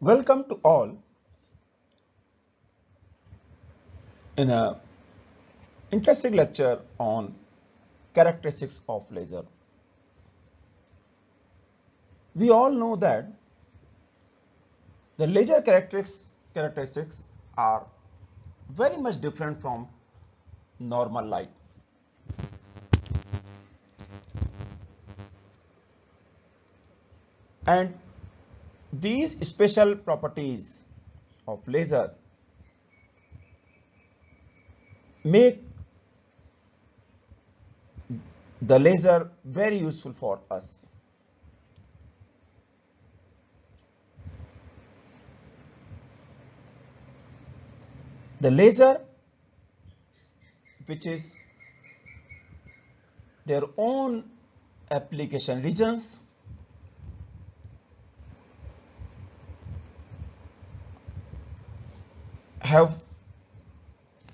Welcome to all in a interesting lecture on characteristics of laser. We all know that the laser characteristics are very much different from normal light. And these special properties of laser make the laser very useful for us. The laser, which is their own application regions, have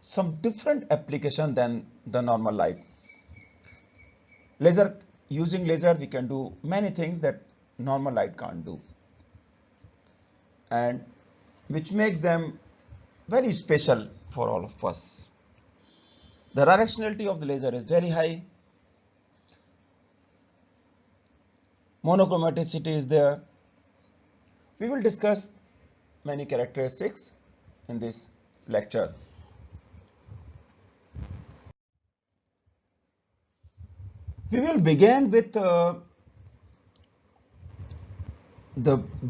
some different application than the normal light. Using laser we can do many things that normal light can't do, and which makes them very special for all of us. The directionality of the laser is very high. Monochromaticity is there. We will discuss many characteristics in this lecture. We will begin with the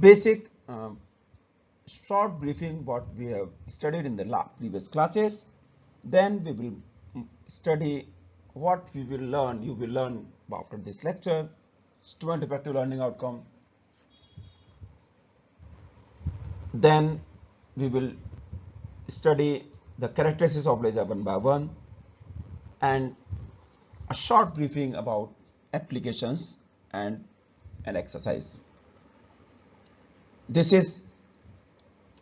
basic short briefing what we have studied in the previous classes. Then we will study what we will learn, you will learn after this lecture, student effective learning outcome. Then we will study the characteristics of laser one by one and a short briefing about applications and an exercise. This is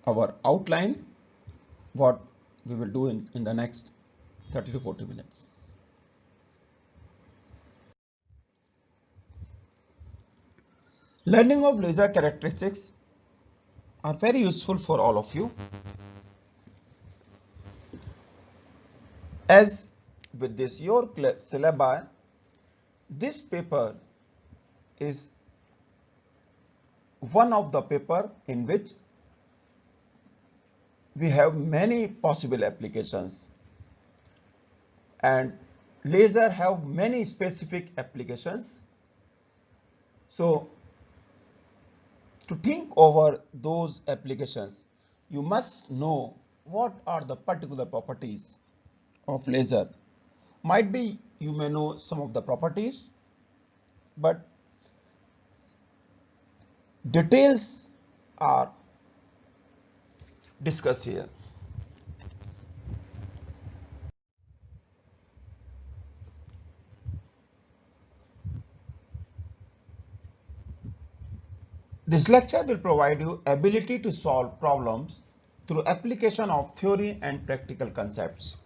our outline, what we will do in the next 30 to 40 minutes. Learning of laser characteristics are very useful for all of you. As with this your syllabi, this paper is one of the paper in which we have many possible applications, and laser have many specific applications. So to think over those applications, you must know what are the particular properties of laser. Might be you may know some of the properties, but details are discussed here. This lecture will provide you ability to solve problems through application of theory and practical concepts.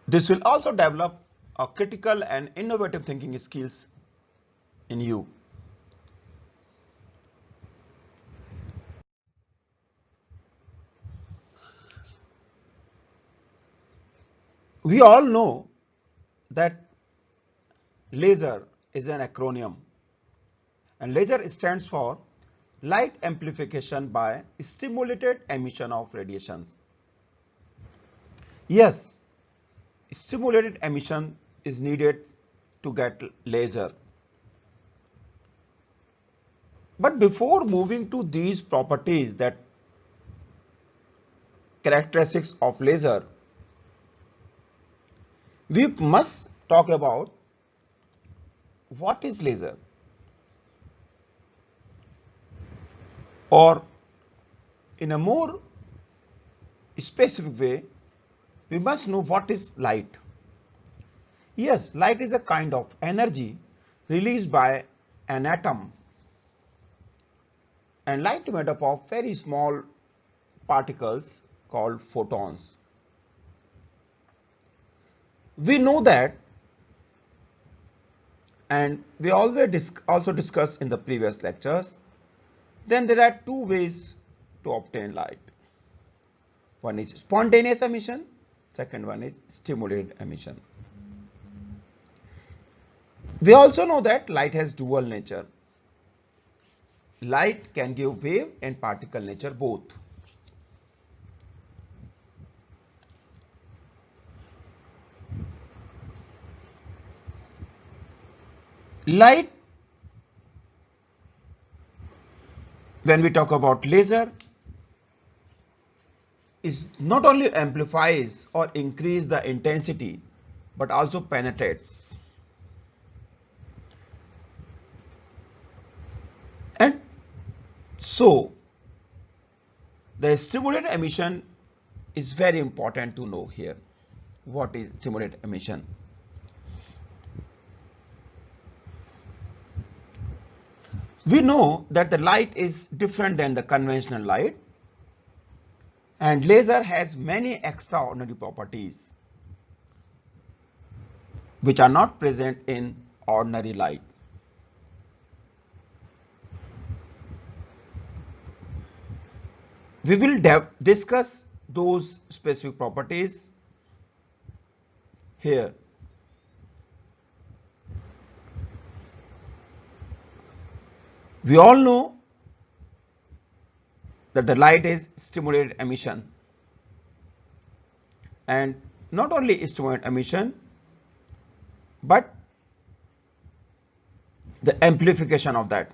This will also develop a critical and innovative thinking skills in you. We all know that laser is an acronym, and laser stands for light amplification by stimulated emission of radiations. Yes, stimulated emission is needed to get laser. But before moving to these properties, that characteristics of laser, we must talk about what is laser, or in a more specific way, we must know what is light. Yes, light is a kind of energy released by an atom, and light is made up of very small particles called photons. We know that, and we always also discussed in the previous lectures, Then there are two ways to obtain light. One is spontaneous emission, second one is stimulated emission. We also know that light has dual nature. Light can give wave and particle nature both. Light, when we talk about laser, is not only amplifies or increase the intensity, but also penetrates. And so the stimulated emission is very important to know here. What is stimulated emission? We know that the light is different than the conventional light, and laser has many extraordinary properties which are not present in ordinary light. We will discuss those specific properties here. We all know that the light is stimulated emission, and not only stimulated emission, but the amplification of that.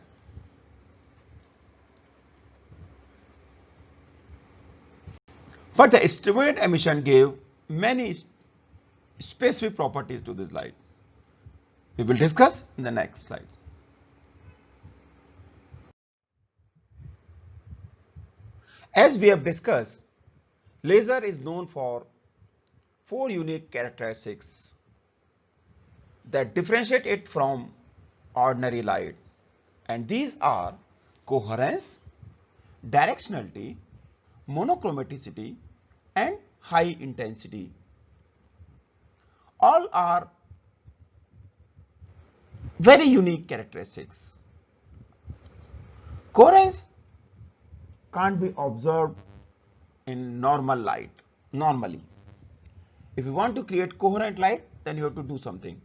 But the stimulated emission gave many specific properties to this light. We will discuss in the next slide. As we have discussed, laser is known for 4 unique characteristics that differentiate it from ordinary light, and these are coherence, directionality, monochromaticity, and high intensity. All are very unique characteristics. Coherence can't be observed in normal light. Normally, if you want to create coherent light, then you have to do something.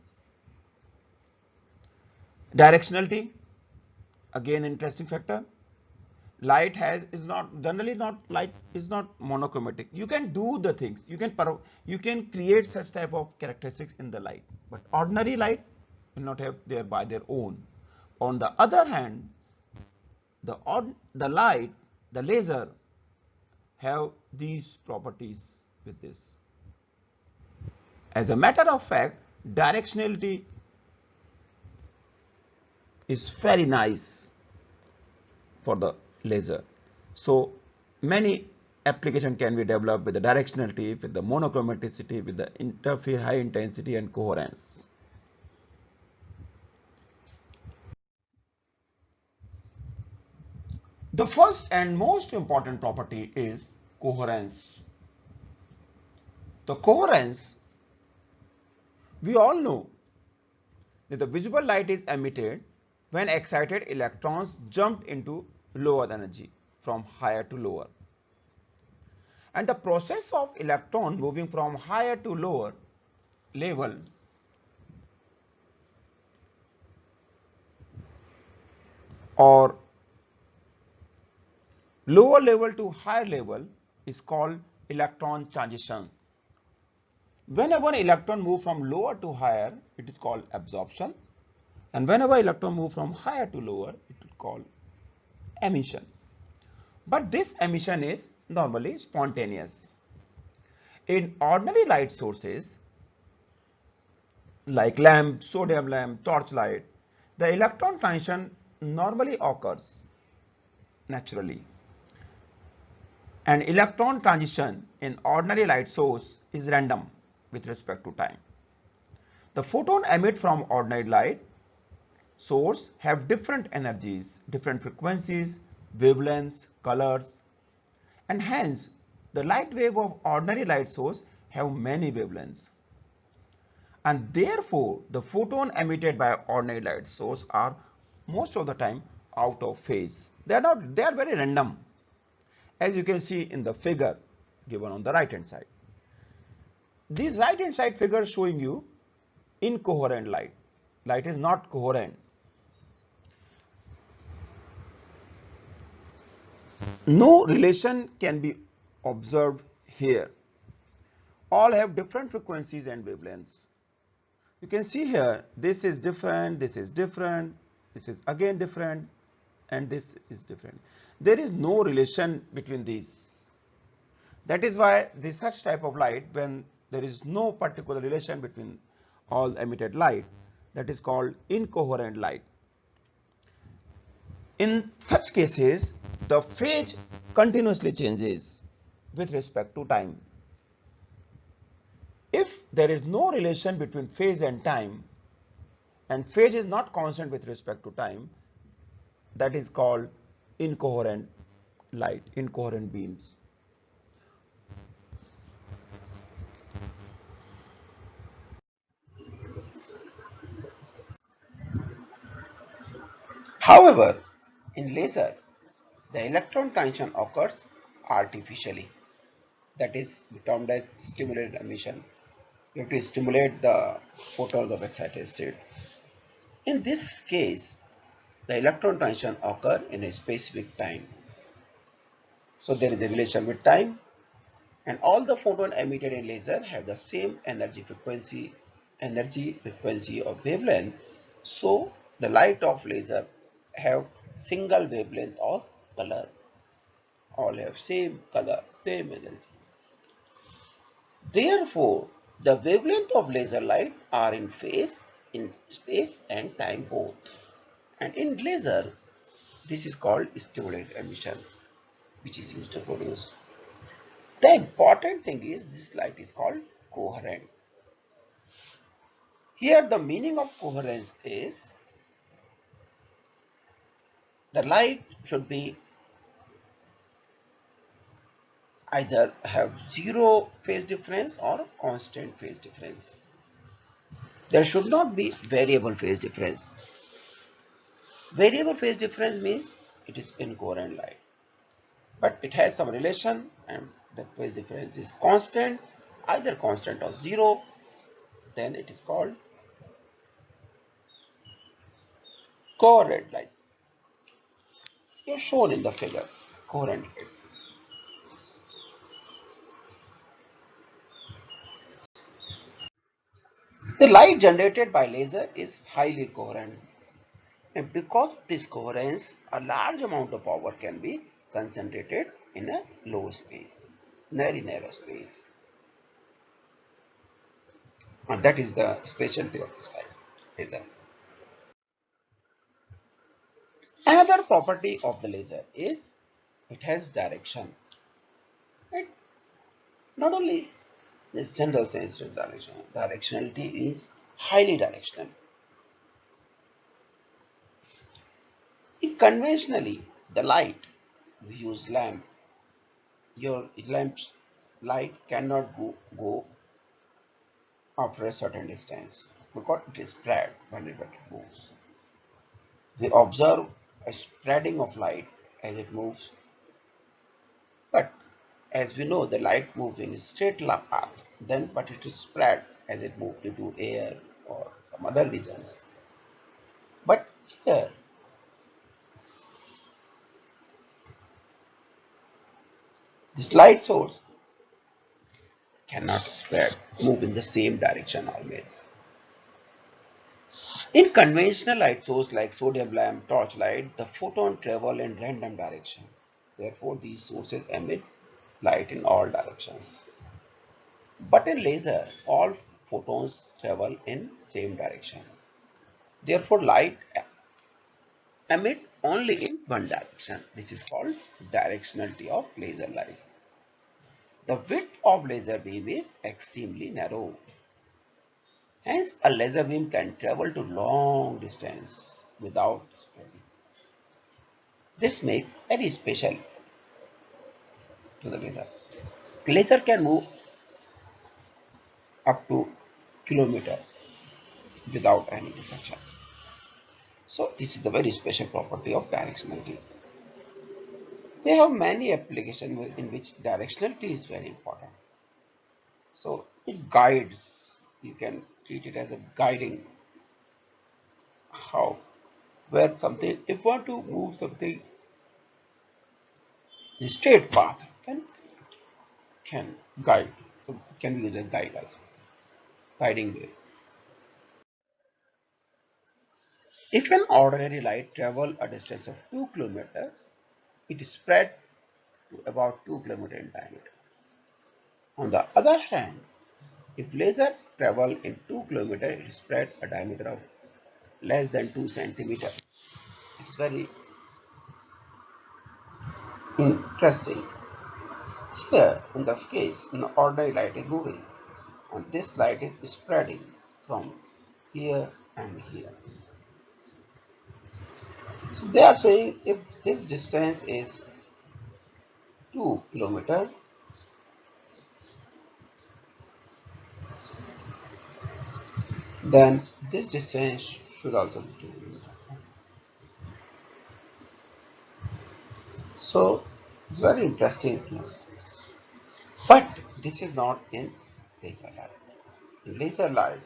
Directionality, again interesting factor. Light is not monochromatic. You can do the things, you can create such type of characteristics in the light, but ordinary light will not have there by their own. On the other hand, the laser have these properties with this. As a matter of fact, directionality is very nice for the laser. So many applications can be developed with the directionality, with the monochromaticity, with the high intensity and coherence. The first and most important property is coherence. The coherence, we all know that the visible light is emitted when excited electrons jump into lower energy from higher to lower. And the process of electron moving from higher to lower level or lower level to higher level is called electron transition. Whenever an electron moves from lower to higher, it is called absorption, and whenever electron moves from higher to lower, it is called emission. But this emission is normally spontaneous. In ordinary light sources like lamp, sodium lamp, torchlight, the electron transition normally occurs naturally. An electron transition in ordinary light source is random with respect to time. The photon emit from ordinary light source have different energies, different frequencies, wavelengths, colors, and hence the light wave of ordinary light source have many wavelengths. And therefore, the photon emitted by ordinary light source are most of the time out of phase. They are very random, as you can see in the figure given on the right hand side. These right hand side figures showing you incoherent light. Light is not coherent. No relation can be observed here. All have different frequencies and wavelengths. You can see here, this is different, this is different, this is again different, and this is different. There is no relation between these. That is why this such type of light, when there is no particular relation between all emitted light, that is called incoherent light. In such cases, the phase continuously changes with respect to time. If there is no relation between phase and time, and phase is not constant with respect to time, that is called incoherent light, incoherent beams. However, in laser, the electron transition occurs artificially. That is termed as stimulated emission. You have to stimulate the photons of excited state. In this case, the electron transition occurs in a specific time. So there is a relation with time, and all the photons emitted in laser have the same energy frequency of wavelength. So the light of laser have single wavelength of color. All have same color, same energy. Therefore, the wavelength of laser light are in phase in space and time both. And in laser, this is called stimulated emission, which is used to produce. The important thing is this light is called coherent. Here the meaning of coherence is the light should be either have zero phase difference or constant phase difference. There should not be variable phase difference. Variable phase difference means it is incoherent light, but it has some relation, and the phase difference is constant, either constant or zero, then it is called coherent light. Here shown in the figure, coherent light. The light generated by laser is highly coherent, and because of this coherence, a large amount of power can be concentrated in a low space, very narrow space. And that is the specialty of this light laser. Another property of the laser is it has direction. It not only this general sense direction, directionality is highly directional. In conventionally, the light we use lamp. Your lamp's light cannot go after a certain distance because it is spread when it moves. We observe a spreading of light as it moves, but as we know the light moves in a straight path, then but it is spread as it moves into air or some other regions. But here this light source cannot spread, move in the same direction always. In conventional light source like sodium lamp, torchlight, the photon travel in random direction. Therefore, these sources emit light in all directions. But in laser, all photons travel in same direction. Therefore, light emit only in one direction. This is called directionality of laser light. The width of laser beam is extremely narrow. Hence, a laser beam can travel to long distance without spreading. This makes very special to the laser. Laser can move up to kilometer without any reflection. So this is the very special property of directionality. They have many applications in which directionality is very important. So it guides, you can treat it as a guiding how, where something, if you want to move something in straight path, then can guide, can use a guide also, guiding way. If an ordinary light travel a distance of 2 km, it is spread to about 2 km in diameter. On the other hand, if laser travel in 2 km, it is spread a diameter of less than 2 centimeter. It's very interesting. Here, in the case, an ordinary light is moving, and this light is spreading from here and here. So they are saying if this distance is 2 km, then this distance should also be 2 km. So it's very interesting. But this is not in laser light. In laser light,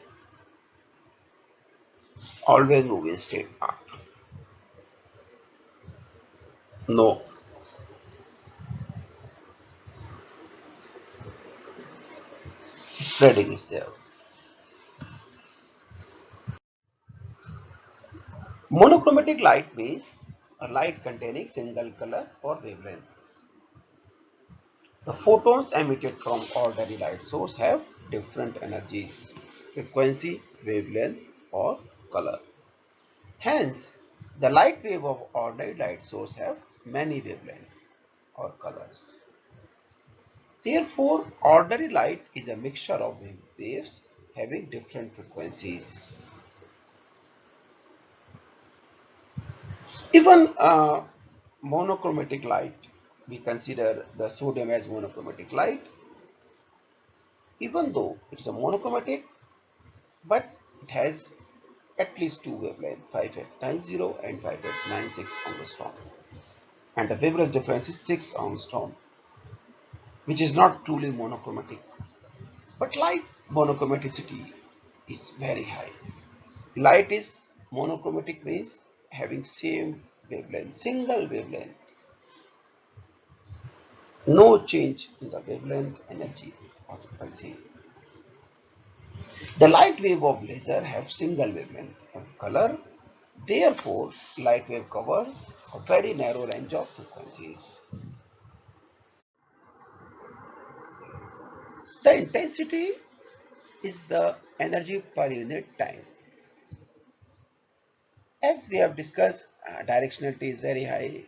always move in straight path. No spreading is there. Monochromatic light means a light containing single color or wavelength. The photons emitted from ordinary light source have different energies, frequency, wavelength, or color. Hence, the light wave of ordinary light source have many wavelengths or colors. Therefore, ordinary light is a mixture of waves having different frequencies. Even monochromatic light, we consider the sodium as monochromatic light, even though it's a monochromatic, but it has at least two wavelengths, 5890 and 5896 angstrom, and the wavelength difference is 6 angstrom, which is not truly monochromatic. But light monochromaticity is very high. Light is monochromatic means having same wavelength, single wavelength, no change in the wavelength energy or frequency. The light wave of laser have single wavelength of color. Therefore, light wave covers a very narrow range of frequencies. The intensity is the energy per unit time. As we have discussed, directionality is very high,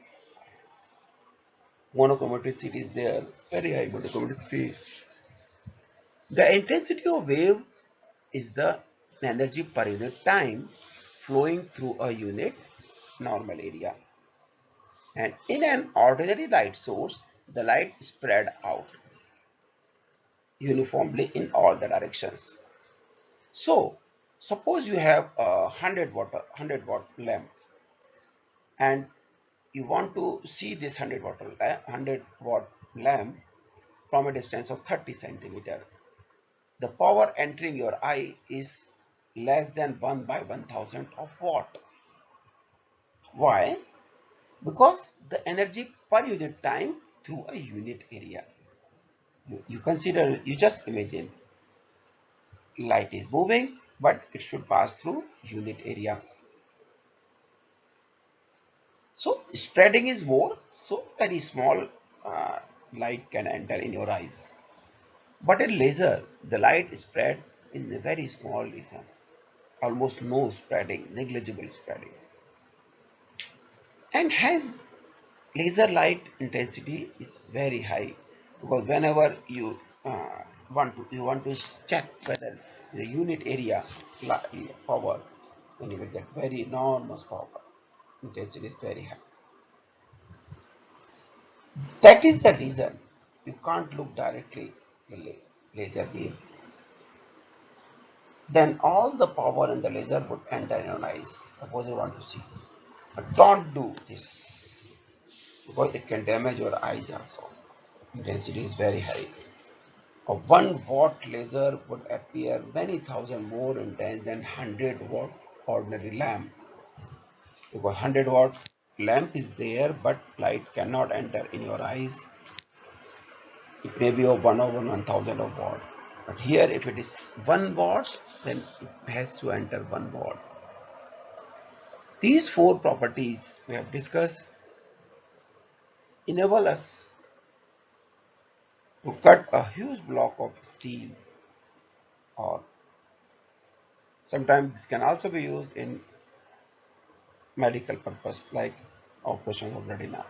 monochromaticity is there, very high monochromaticity. The intensity of wave is the energy per unit time flowing through a unit normal area. And in an ordinary light source, the light is spread out uniformly in all the directions. So, suppose you have a 100 watt lamp, and you want to see this 100 watt lamp from a distance of 30 centimeter. The power entering your eye is less than 1 by 1000 of watt. Why? Because the energy per unit time through a unit area. You consider, you just imagine light is moving, but it should pass through unit area. So spreading is more, so very small light can enter in your eyes. But in laser, the light is spread in a very small region, almost no spreading, negligible spreading. And hence laser light intensity is very high, because whenever you want to check whether the unit area power, then you will get very enormous power. Intensity is very high. That is the reason you can't look directly the laser beam. then all the power in the laser would enter in your eyes. Suppose you want to see. But don't do this because it can damage your eyes also. Intensity is very high. A 1 watt laser would appear many thousand more intense than 100 watt ordinary lamp. Because 100 watt lamp is there, but light cannot enter in your eyes. It may be of 1 over 1000 of watt. But here, if it is 1 watt, then it has to enter 1 watt. These four properties we have discussed enable us to cut a huge block of steel, or sometimes this can also be used in medical purpose like operation of retina.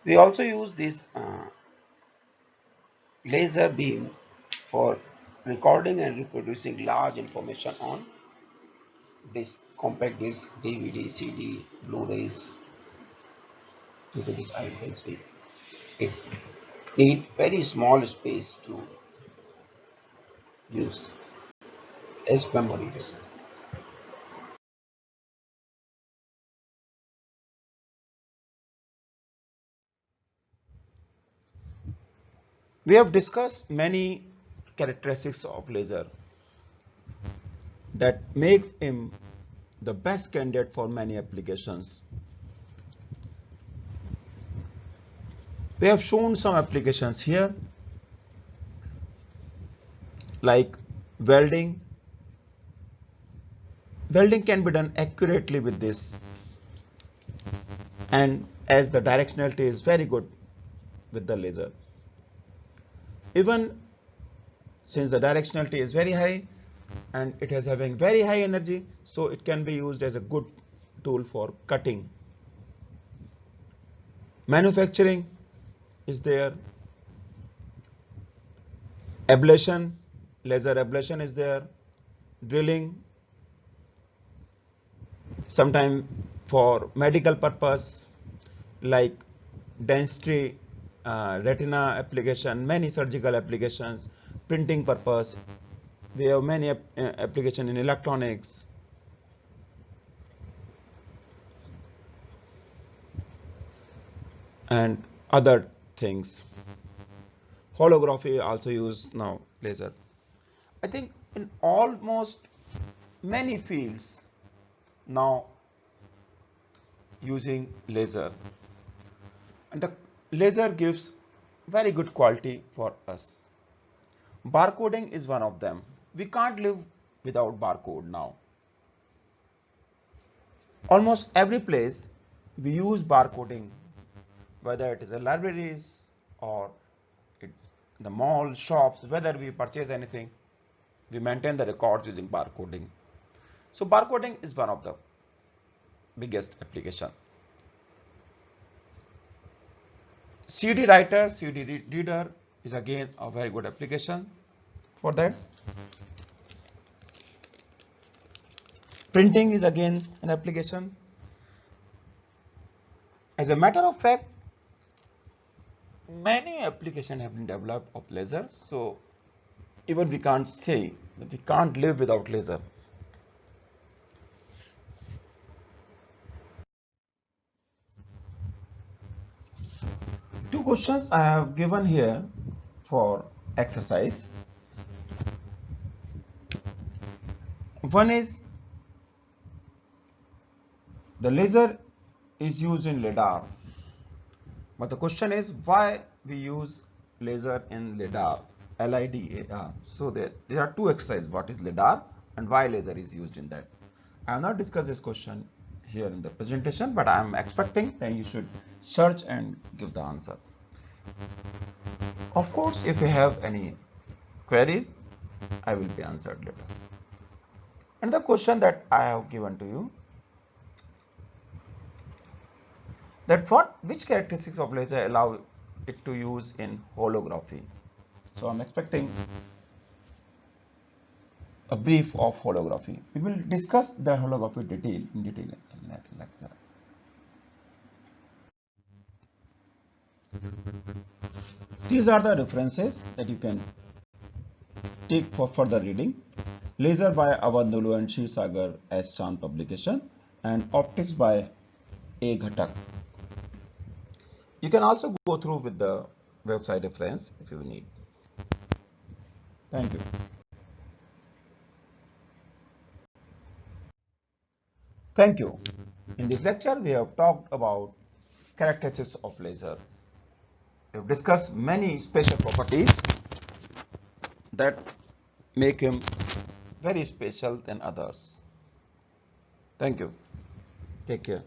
We also use this laser beam for recording and reproducing large information on disc, compact disc, DVD, CD, Blu-rays due to this high intensity. It need very small space to use as memory disk. We have discussed many characteristics of laser that makes him the best candidate for many applications. We have shown some applications here like welding. Welding can be done accurately with this, and as the directionality is very good with the laser. Even since the directionality is very high and it is having very high energy, so it can be used as a good tool for cutting. Manufacturing is there. Ablation, laser ablation is there. Drilling, sometimes for medical purpose like dentistry, retina application, many surgical applications, printing purpose. We have many application in electronics. And other things. Holography also use now laser. I think in almost many fields now using laser, and the laser gives very good quality for us. Barcoding is one of them. We can't live without barcode now. Almost every place we use barcoding, whether it is a libraries or it's the mall, shops, whether we purchase anything, we maintain the records using barcoding. So barcoding is one of the biggest application. CD writer, CD reader is again a very good application for that. Printing is again an application. As a matter of fact, many applications have been developed of laser, so even we can't say that we can't live without laser. Two questions I have given here for exercise. One is the laser is used in lidar, but the question is why we use laser in lidar, LIDAR. So there are two exercises, what is lidar and why laser is used in that. I have not discussed this question here in the presentation, but I am expecting that you should search and give the answer. Of course, if you have any queries, I will be answered later. And the question that I have given to you, that which characteristics of laser allow it to use in holography. So I'm expecting a brief of holography. We will discuss the holography in detail in that lecture. These are the references that you can take for further reading. Laser by Avandulu and Shivsagar as Chand publication, and Optics by A. Ghatak. You can also go through with the website reference if you need. Thank you. Thank you. In this lecture, we have talked about characteristics of laser. We have discussed many special properties that make him very special than others. Thank you. Take care.